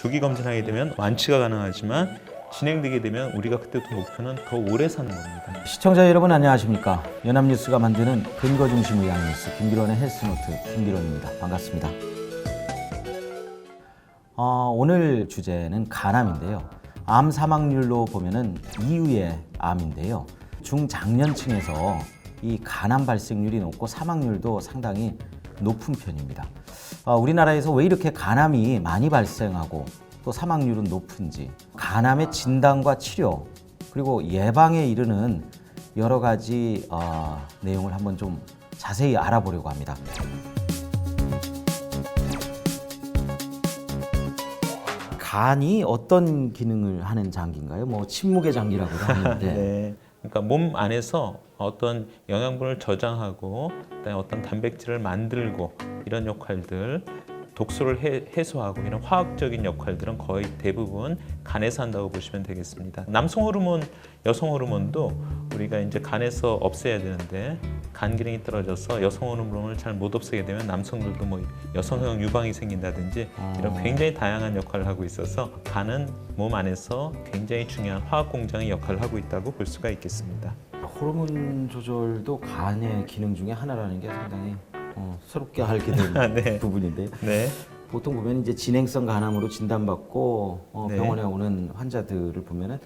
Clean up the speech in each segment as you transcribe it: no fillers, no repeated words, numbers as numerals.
조기 검진하게 되면 완치가 가능하지만 진행되게 되면 우리가 그때부터 목표는 더 오래 사는 겁니다. 시청자 여러분 안녕하십니까? 연합뉴스가 만드는 근거 중심 의학 뉴스 김기론의 헬스노트 김기론입니다. 반갑습니다. 오늘 주제는 간암인데요. 암 사망률로 보면은 2위의 암인데요. 중장년층에서 이 간암 발생률이 높고 사망률도 상당히 높은 편입니다. 우리나라에서 왜 이렇게 간암이 많이 발생하고 또 사망률은 높은지, 간암의 진단과 치료 그리고 예방에 이르는 여러 가지 내용을 한번 좀 자세히 알아보려고 합니다. 간이 어떤 기능을 하는 장기인가요? 뭐 침묵의 장기라고도 하는데. 네. 그러니까 몸 안에서 어떤 영양분을 저장하고 그다음에 어떤 단백질을 만들고 이런 역할들, 독소를 해소하고 이런 화학적인 역할들은 거의 대부분 간에서 한다고 보시면 되겠습니다. 남성 호르몬, 여성 호르몬도 우리가 이제 간에서 없애야 되는데 간 기능이 떨어져서 여성 호르몬을 잘 못 없애게 되면 남성들도 뭐 여성형 유방이 생긴다든지 이런 굉장히 다양한 역할을 하고 있어서 간은 몸 안에서 굉장히 중요한 화학 공장의 역할을 하고 있다고 볼 수가 있겠습니다. 호르몬 조절도 간의 기능 중에 하나라는 게 상당히 새롭게 알게 된 네. 부분인데요. 네. 보통 보면 이제 진행성 간암으로 진단받고 네. 병원에 오는 환자들을 보면은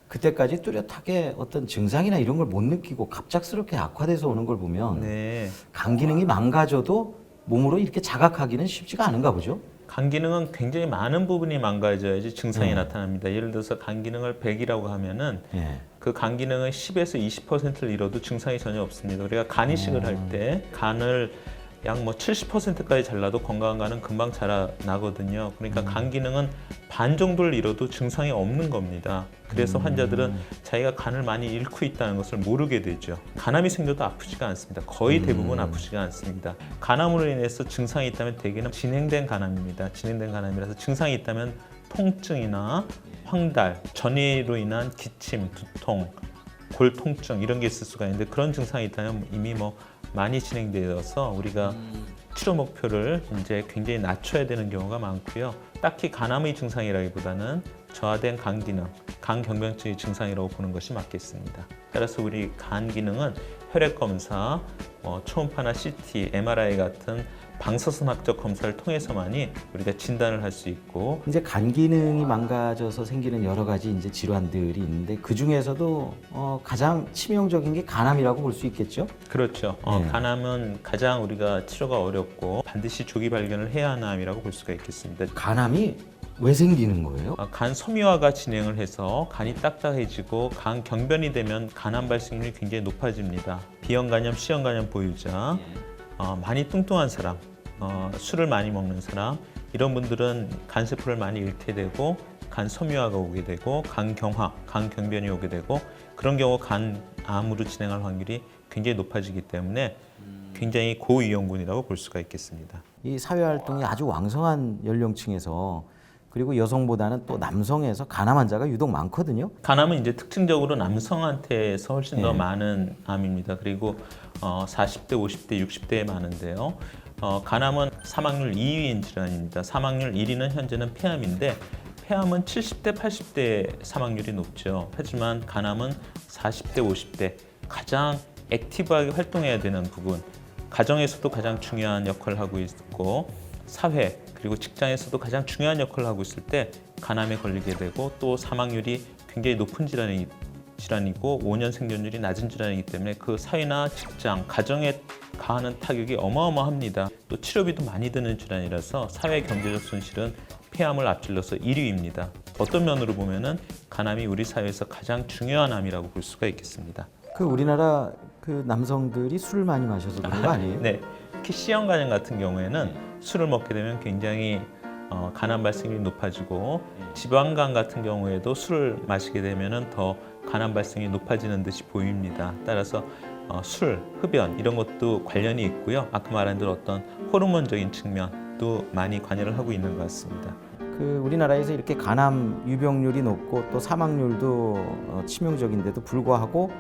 그때까지 뚜렷하게 어떤 증상이나 이런 걸 못 느끼고 갑작스럽게 악화돼서 오는 걸 보면 네. 간 기능이 망가져도 몸으로 이렇게 자각하기는 쉽지가 않은가 보죠. 간 기능은 굉장히 많은 부분이 망가져야지 증상이 나타납니다. 예를 들어서 간 기능을 100이라고 하면은 예. 그 간 기능의 10에서 20%를 잃어도 증상이 전혀 없습니다. 우리가 간 이식을 할 때 간을 약 뭐 70%까지 잘라도 건강한 간은 금방 자라나거든요. 그러니까 간 기능은 반 정도를 잃어도 증상이 없는 겁니다. 그래서 환자들은 자기가 간을 많이 잃고 있다는 것을 모르게 되죠. 간암이 생겨도 아프지가 않습니다. 거의 대부분 아프지가 않습니다. 간암으로 인해서 증상이 있다면 대개는 진행된 간암입니다. 진행된 간암이라서 증상이 있다면 통증이나 황달, 전이로 인한 기침, 두통, 골 통증 이런 게 있을 수가 있는데 그런 증상이 있다면 이미 뭐 많이 진행되어서 우리가 치료 목표를 이제 굉장히 낮춰야 되는 경우가 많고요. 딱히 간암의 증상이라기보다는 저하된 간 기능, 간 경변증의 증상이라고 보는 것이 맞겠습니다. 따라서 우리 간 기능은 혈액 검사, 초음파나 CT, MRI 같은 방사선학적 검사를 통해서만이 우리가 진단을 할 수 있고 이제 간 기능이 망가져서 생기는 여러 가지 이제 질환들이 있는데 그 중에서도 가장 치명적인 게 간암이라고 볼 수 있겠죠? 그렇죠. 간암은 가장 우리가 치료가 어렵고 반드시 조기 발견을 해야 하는 암이라고 볼 수가 있겠습니다. 간암이 왜 생기는 거예요? 간 섬유화가 진행을 해서 간이 딱딱해지고 간 경변이 되면 간암 발생률이 굉장히 높아집니다. 비형간염, C형간염 보유자, 많이 뚱뚱한 사람, 술을 많이 먹는 사람 이런 분들은 간세포를 많이 잃게 되고 간 섬유화가 오게 되고 간 경화, 간 경변이 오게 되고 그런 경우 간암으로 진행할 확률이 굉장히 높아지기 때문에 굉장히 고위험군이라고 볼 수가 있겠습니다. 이 사회활동이 아주 왕성한 연령층에서 그리고 여성보다는 또 남성에서 간암 환자가 유독 많거든요. 간암은 이제 특징적으로 남성한테서 훨씬 더 많은 암입니다. 그리고 40대, 50대, 60대에 많은데요. 간암은 사망률 2위인 질환입니다. 사망률 1위는 현재는 폐암인데 폐암은 70대, 80대 사망률이 높죠. 하지만 간암은 40대, 50대 가장 액티브하게 활동해야 되는 부분, 가정에서도 가장 중요한 역할을 하고 있고 사회 그리고 직장에서도 가장 중요한 역할을 하고 있을 때 간암에 걸리게 되고 또 사망률이 굉장히 높은 질환이고 5년 생존율이 낮은 질환이기 때문에 그 사회나 직장, 가정에 가하는 타격이 어마어마합니다. 또 치료비도 많이 드는 질환이라서 사회 경제적 손실은 폐암을 앞질러서 1위입니다. 어떤 면으로 보면은 간암이 우리 사회에서 가장 중요한 암이라고 볼 수가 있겠습니다. 그 우리나라 그 남성들이 술을 많이 마셔서 그런 거 아니에요? 네, 특히 C형 간염 같은 경우에는 술을 먹게 되면 굉장히 간암 발생률이 높아지고 지방간 같은 경우에도 술을 마시게 되면은 더 간암 발생이 높아지는 듯이 보입니다. 따라서 술, 흡연 이런 것도 관련이 있고요. 아까 말한 대로 어떤 호르몬적인 측면도 많이 관여를 하고 있는 것 같습니다. 그 우리나라에서 이렇게 간암 유병률이 높고 또 사망률도 치명적인데도 불구하고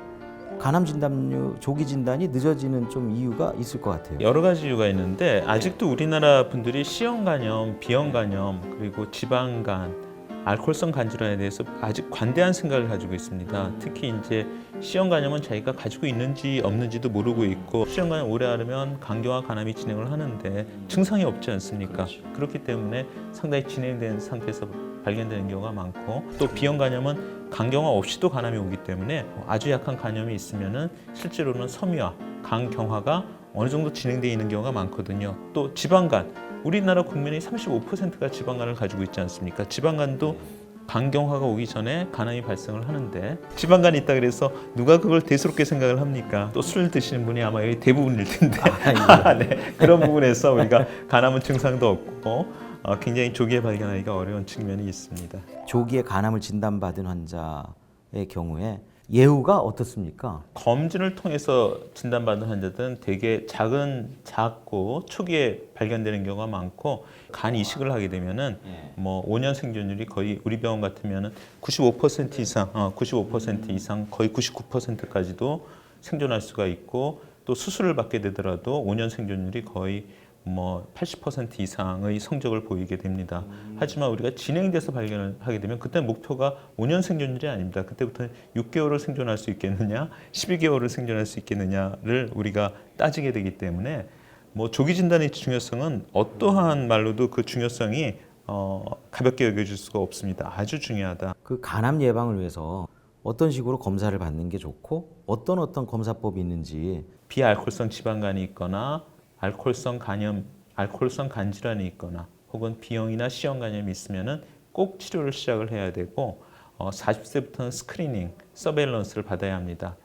간암 진단료 조기 진단이 늦어지는 좀 이유가 있을 것 같아요. 여러 가지 이유가 있는데 아직도 우리나라 분들이 C형 간염, B형 간염, 그리고 지방간, 알코올성 간 질환에 대해서 아직 관대한 생각을 가지고 있습니다. 특히 이제 C형 간염은 자기가 가지고 있는지 없는지도 모르고 있고 C형 간염 오래 앓으면 간경화 간암이 진행을 하는데 증상이 없지 않습니까? 그렇기 때문에 상당히 진행된 상태에서 발견되는 경우가 많고 또 B형 간염은 간경화 없이도 간암이 오기 때문에 아주 약한 간염이 있으면은 실제로는 섬유화, 간경화가 어느 정도 진행되어 있는 경우가 많거든요. 또 지방간, 우리나라 국민의 35%가 지방간을 가지고 있지 않습니까? 지방간도 간경화가 오기 전에 간암이 발생을 하는데 지방간이 있다 그래서 누가 그걸 대수롭게 생각을 합니까? 또 술 드시는 분이 아마 여기 대부분일 텐데 네, 그런 부분에서 우리가 간암은 증상도 없고 굉장히 조기에 발견하기가 어려운 측면이 있습니다. 조기에 간암을 진단받은 환자의 경우에 예후가 어떻습니까? 검진을 통해서 진단받는 환자들은 대개 작고 초기에 발견되는 경우가 많고 간 이식을 하게 되면은 뭐 5년 생존율이 거의 우리 병원 같으면은 95% 이상 거의 99%까지도 생존할 수가 있고 또 수술을 받게 되더라도 5년 생존율이 거의 뭐 80% 이상의 성적을 보이게 됩니다. 하지만 우리가 진행돼서 발견을 하게 되면 그때 목표가 5년 생존율이 아닙니다. 그때부터는 6개월을 생존할 수 있겠느냐, 12개월을 생존할 수 있겠느냐를 우리가 따지게 되기 때문에 뭐 조기 진단의 중요성은 어떠한 말로도 그 중요성이 가볍게 여겨질 수가 없습니다. 아주 중요하다. 그 간암 예방을 위해서 어떤 식으로 검사를 받는 게 좋고 어떤 검사법이 있는지 비알코올성 지방간이 있거나 알코올성 간 질환이 있거나 혹은 B형이나 C형 간염이 있으면은 꼭 치료를 시작을 해야 되고 40세부터는 스크리닝, 서베일런스를 받아야 합니다.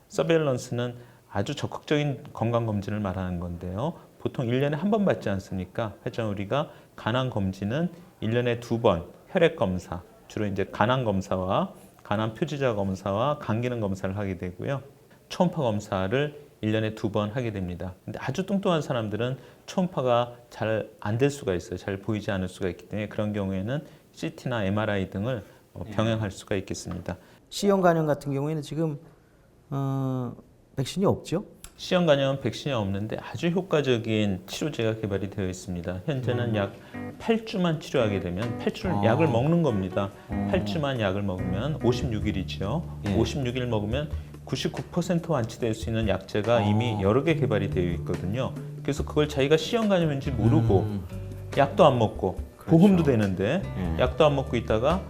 서베일런스는 아주 적극적인 건강 검진을 말하는 건데요. 보통 1년에 한 번 받지 않습니까? 하지만 우리가 간암 검진은 1년에 2번 혈액 검사, 주로 이제 간암 검사와 간암 표지자 검사와 간 기능 검사를 하게 되고요. 초음파 검사를 1년에 2번 하게 됩니다. 근데 아주 뚱뚱한 사람들은 초음파가 잘 안 될 수가 있어요. 잘 보이지 않을 수가 있기 때문에 그런 경우에는 CT나 MRI 등을 병행할 수가 있겠습니다. C형 간염 같은 경우에는 지금 백신이 없죠? C형 간염은 백신이 없는데 아주 효과적인 치료제가 개발이 되어 있습니다. 현재는 약 8주만 치료하게 되면 8주를 약을 먹는 겁니다. 8주만 약을 먹으면 56일이죠. 56일 먹으면 99% 완치될 수 있는 약제가 이미 여러 개 개발이 되어 있거든요. 그래서 그걸 자기가 C형 간염인지 모르고 약도 안 먹고 보험도 되는데 약도 안 먹고 있다가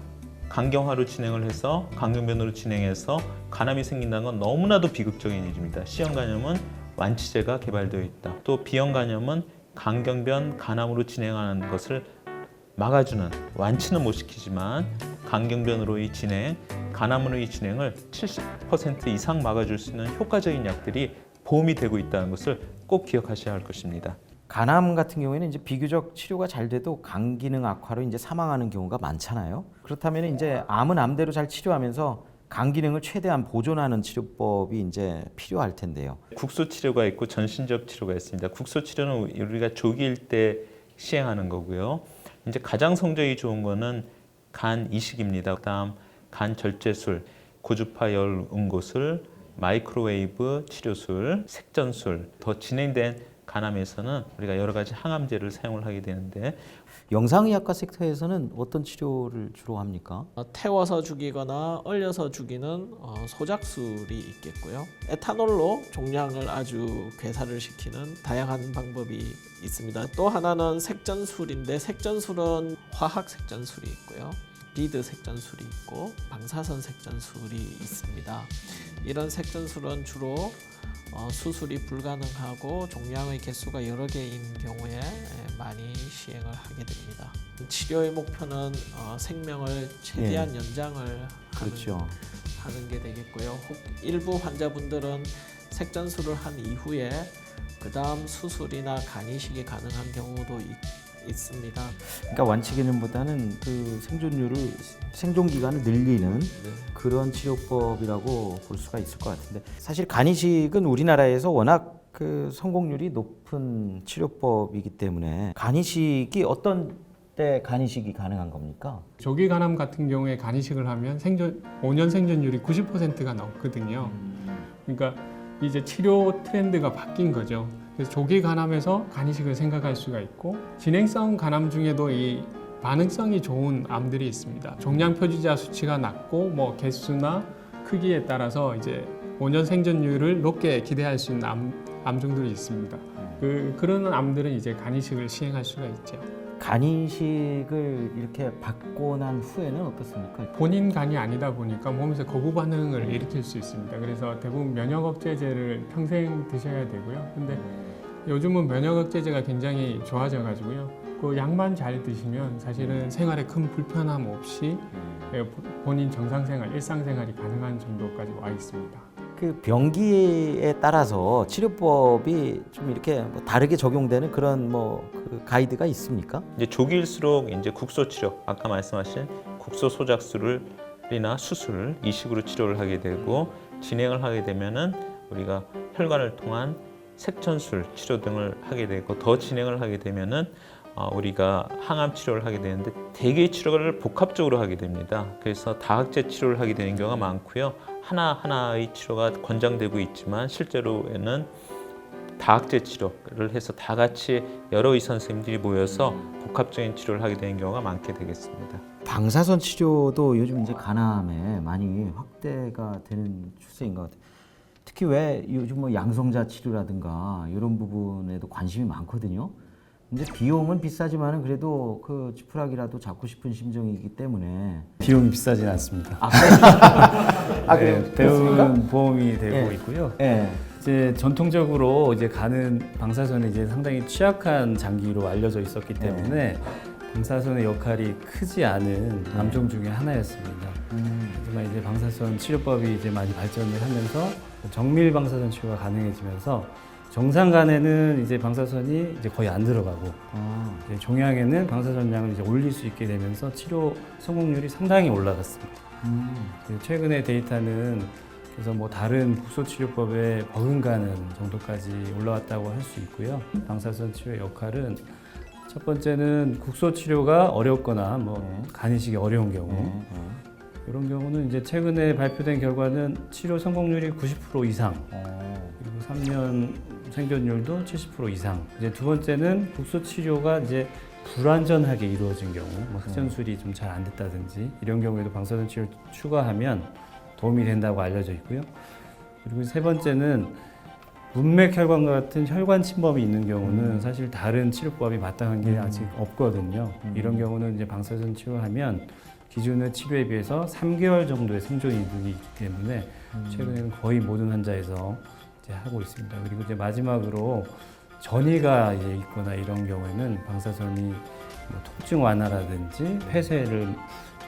간경화로 진행을 해서 간경변으로 진행해서 간암이 생긴다는 건 너무나도 비극적인 일입니다. C형 간염은 완치제가 개발되어 있다. 또 B형 간염은 간경변 간암으로 진행하는 것을 막아주는 완치는 못 시키지만 간경변으로의 진행, 간암으로의 진행을 70% 이상 막아줄 수 있는 효과적인 약들이 보험이 되고 있다는 것을 꼭 기억하셔야 할 것입니다. 간암 같은 경우에는 이제 비교적 치료가 잘 돼도 간 기능 악화로 이제 사망하는 경우가 많잖아요. 그렇다면 이제 암은 암대로 잘 치료하면서 간 기능을 최대한 보존하는 치료법이 이제 필요할 텐데요. 국소 치료가 있고 전신접 치료가 있습니다. 국소 치료는 우리가 조기일 때 시행하는 거고요. 이제 가장 성적이 좋은 거는 간 이식입니다. 그다음 간 절제술, 고주파 열 응고술, 마이크로웨이브 치료술, 색전술, 더 진행된 간암에서는 우리가 여러 가지 항암제를 사용을 하게 되는데 영상의학과 섹터에서는 어떤 치료를 주로 합니까? 태워서 죽이거나 얼려서 죽이는 소작술이 있겠고요. 에탄올로 종양을 아주 괴사를 시키는 다양한 방법이 있습니다. 또 하나는 색전술인데 색전술은 화학 색전술이 있고요. 비드 색전술이 있고 방사선 색전술이 있습니다. 이런 색전술은 주로 수술이 불가능하고 종양의 개수가 여러 개인 경우에 많이 시행을 하게 됩니다. 치료의 목표는 생명을 최대한 연장을 그렇죠. 하는 게 되겠고요. 혹 일부 환자분들은 색전술을 한 이후에 그 다음 수술이나 간 이식이 가능한 경우도 있습니다. 그러니까 완치 개념보다는 그 생존 기간을 늘리는 그런 치료법이라고 볼 수가 있을 것 같은데 사실 간 이식은 우리나라에서 워낙 그 성공률이 높은 치료법이기 때문에 간 이식이 어떤 때 간 이식이 가능한 겁니까? 조기 간암 같은 경우에 간 이식을 하면 5년 생존율이 90%가 넘거든요. 그러니까 이제 치료 트렌드가 바뀐 거죠. 그래서 조기 간암에서 간이식을 생각할 수가 있고 진행성 간암 중에도 이 반응성이 좋은 암들이 있습니다. 종양 표지자 수치가 낮고 뭐 개수나 크기에 따라서 이제 5년 생존율을 높게 기대할 수 있는 암종들이 있습니다. 그런 암들은 이제 간이식을 시행할 수가 있죠. 간이식을 이렇게 받고 난 후에는 어떻습니까? 본인 간이 아니다 보니까 몸에서 거부 반응을 일으킬 수 있습니다. 그래서 대부분 면역 억제제를 평생 드셔야 되고요. 근데 요즘은 면역 억제제가 굉장히 좋아져 가지고요. 그 약만 잘 드시면 사실은 생활에 큰 불편함 없이 본인 정상생활, 일상생활이 가능한 정도까지 와 있습니다. 그 병기에 따라서 치료법이 좀 이렇게 뭐 다르게 적용되는 그런 그 가이드가 있습니까? 이제 조기일수록 이제 국소 치료, 아까 말씀하신 국소 소작술이나 수술, 이식으로 치료를 하게 되고 진행을 하게 되면은 우리가 혈관을 통한 색전술 치료 등을 하게 되고 더 진행을 하게 되면은 우리가 항암 치료를 하게 되는데 대개 치료를 복합적으로 하게 됩니다. 그래서 다학제 치료를 하게 되는 경우가 많고요. 하나하나의 치료가 권장되고 있지만 실제로에는 다학제 치료를 해서 다 같이 여러 의사 선생님들이 모여서 복합적인 치료를 하게 되는 경우가 많게 되겠습니다. 방사선 치료도 요즘 이제 간암에 많이 확대가 되는 추세인 것 같아요. 특히 왜 요즘 뭐 양성자 치료라든가 이런 부분에도 관심이 많거든요. 근데 비용은 비싸지만은 그래도 그 지푸라기라도 잡고 싶은 심정이기 때문에 비용이 비싸진 않습니다. 그래요? 네, 대부분 보험이 되고 예. 있고요. 예. 이제 전통적으로 이제 간은 방사선이 이제 상당히 취약한 장기로 알려져 있었기 때문에 방사선의 역할이 크지 않은 암종 중에 하나였습니다. 하지만 이제 방사선 치료법이 이제 많이 발전을 하면서 정밀 방사선 치료가 가능해지면서 정상간에는 이제 방사선이 이제 거의 안 들어가고 이제 종양에는 방사선량을 이제 올릴 수 있게 되면서 치료 성공률이 상당히 올라갔습니다. 최근의 데이터는 그래서 뭐 다른 국소 치료법에 버금가는 정도까지 올라왔다고 할 수 있고요. 방사선 치료의 역할은 첫 번째는 국소 치료가 어렵거나 뭐 간이식이 어려운 경우 이런 경우는 이제 최근에 발표된 결과는 치료 성공률이 90% 이상 그리고 3년 생존율도 70% 이상. 이제 두 번째는 국소 치료가 이제 불완전하게 이루어진 경우, 뭐 흑전술이 좀 잘 안 됐다든지 이런 경우에도 방사선 치료를 추가하면 도움이 된다고 알려져 있고요. 그리고 세 번째는 문맥혈관과 같은 혈관 침범이 있는 경우는 사실 다른 치료법이 마땅한 게 아직 없거든요. 이런 경우는 이제 방사선 치료하면 기존의 치료에 비해서 3개월 정도의 생존 이득이 있기 때문에 최근에는 거의 모든 환자에서 이제 하고 있습니다. 그리고 이제 마지막으로 전이가 이제 있거나 이런 경우에는 방사선이 뭐 통증 완화라든지 폐쇄를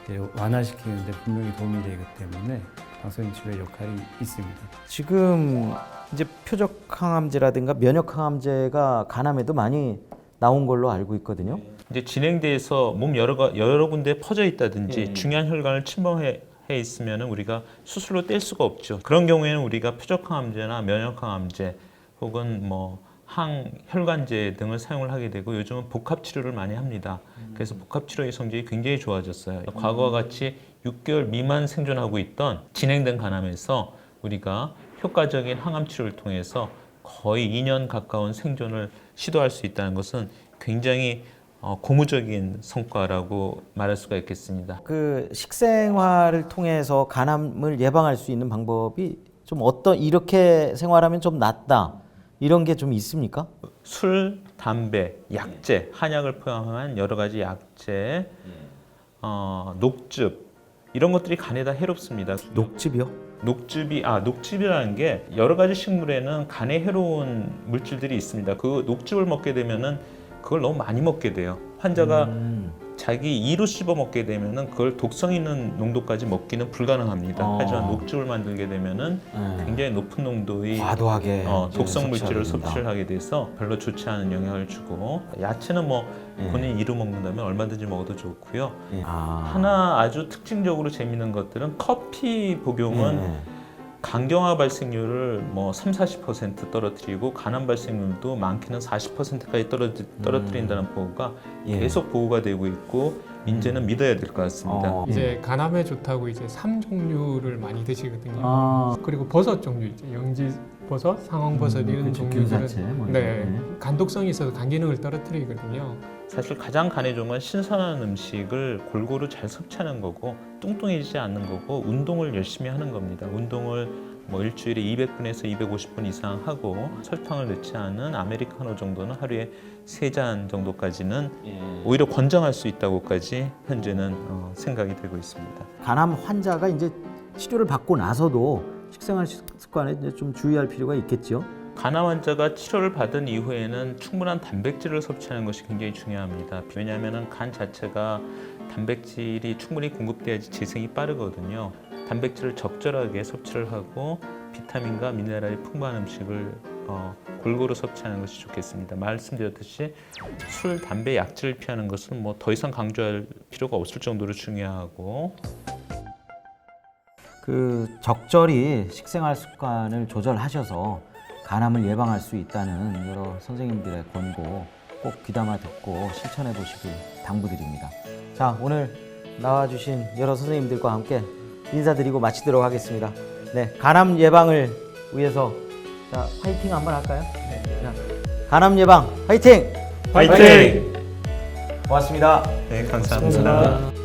이제 완화시키는데 분명히 도움이 되기 때문에 방사선 치료의 역할이 있습니다. 지금 이제 표적 항암제라든가 면역 항암제가 간암에도 많이 나온 걸로 알고 있거든요. 이제 진행돼서 몸 여러 군데 퍼져 있다든지 중요한 혈관을 침범해 있으면은 우리가 수술로 뗄 수가 없죠. 그런 경우에는 우리가 표적항암제나 면역항암제 혹은 뭐 항혈관제 등을 사용을 하게 되고 요즘은 복합 치료를 많이 합니다. 그래서 복합 치료의 성적이 굉장히 좋아졌어요. 과거와 같이 6개월 미만 생존하고 있던 진행된 간암에서 우리가 효과적인 항암 치료를 통해서 거의 2년 가까운 생존을 시도할 수 있다는 것은 굉장히 고무적인 성과라고 말할 수가 있겠습니다. 그 식생활을 통해서 간암을 예방할 수 있는 방법이 좀 이렇게 생활하면 좀 낫다 이런 게 좀 있습니까? 술, 담배, 약재, 한약을 포함한 여러 가지 약재, 녹즙 이런 것들이 간에 다 해롭습니다. 녹즙이요? 녹즙이라는 게 여러 가지 식물에는 간에 해로운 물질들이 있습니다. 그 녹즙을 먹게 되면은 그걸 너무 많이 먹게 돼요. 환자가 자기 이로 씹어 먹게 되면은 그걸 독성 있는 농도까지 먹기는 불가능합니다. 하지만 녹즙을 만들게 되면은 굉장히 높은 농도의 과도하게 독성 물질을 섭취하게 섭취를 하게 돼서 별로 좋지 않은 영향을 주고 야채는 뭐 본인 이로 먹는다면 얼마든지 먹어도 좋고요. 하나 아주 특징적으로 재미있는 것들은 커피 복용은 간경화 발생률을 뭐 30-40% 떨어뜨리고 간암 발생률도 많게는 40%까지 떨어뜨린다는 보고가 계속 보고가 되고 있고 이제는 믿어야 될 것 같습니다. 이제 간암에 좋다고 이제 3종류를 많이 드시거든요. 아, 그리고 버섯 종류 있죠. 영지버섯, 상황버섯 이런 그렇죠. 균사체 종류들은 뭐 네, 이런 거. 네. 간독성이 있어서 간 기능을 떨어뜨리거든요. 사실 가장 간에 좋은 건 신선한 음식을 골고루 잘 섭취하는 거고 뚱뚱해지지 않는 거고 운동을 열심히 하는 겁니다. 운동을 뭐 일주일에 200분에서 250분 이상 하고 설탕을 넣지 않은 아메리카노 정도는 하루에 3잔 정도까지는 오히려 권장할 수 있다고까지 현재는 생각이 되고 있습니다. 간암 환자가 이제 치료를 받고 나서도 식생활 습관에 이제 좀 주의할 필요가 있겠죠. 간암 환자가 치료를 받은 이후에는 충분한 단백질을 섭취하는 것이 굉장히 중요합니다. 왜냐하면 간 자체가 단백질이 충분히 공급돼야지 재생이 빠르거든요. 단백질을 적절하게 섭취를 하고 비타민과 미네랄이 풍부한 음식을 골고루 섭취하는 것이 좋겠습니다. 말씀드렸듯이 술, 담배, 약질을 피하는 것은 뭐 더 이상 강조할 필요가 없을 정도로 중요하고 그 적절히 식생활 습관을 조절하셔서 간암을 예방할 수 있다는 여러 선생님들의 권고 꼭 귀담아 듣고 실천해 보시길 당부드립니다. 자, 오늘 나와주신 여러 선생님들과 함께 인사드리고 마치도록 하겠습니다. 네, 간암 예방을 위해서 자, 화이팅 한번 할까요? 자, 간암 예방 화이팅! 화이팅! 고맙습니다. 네, 감사합니다.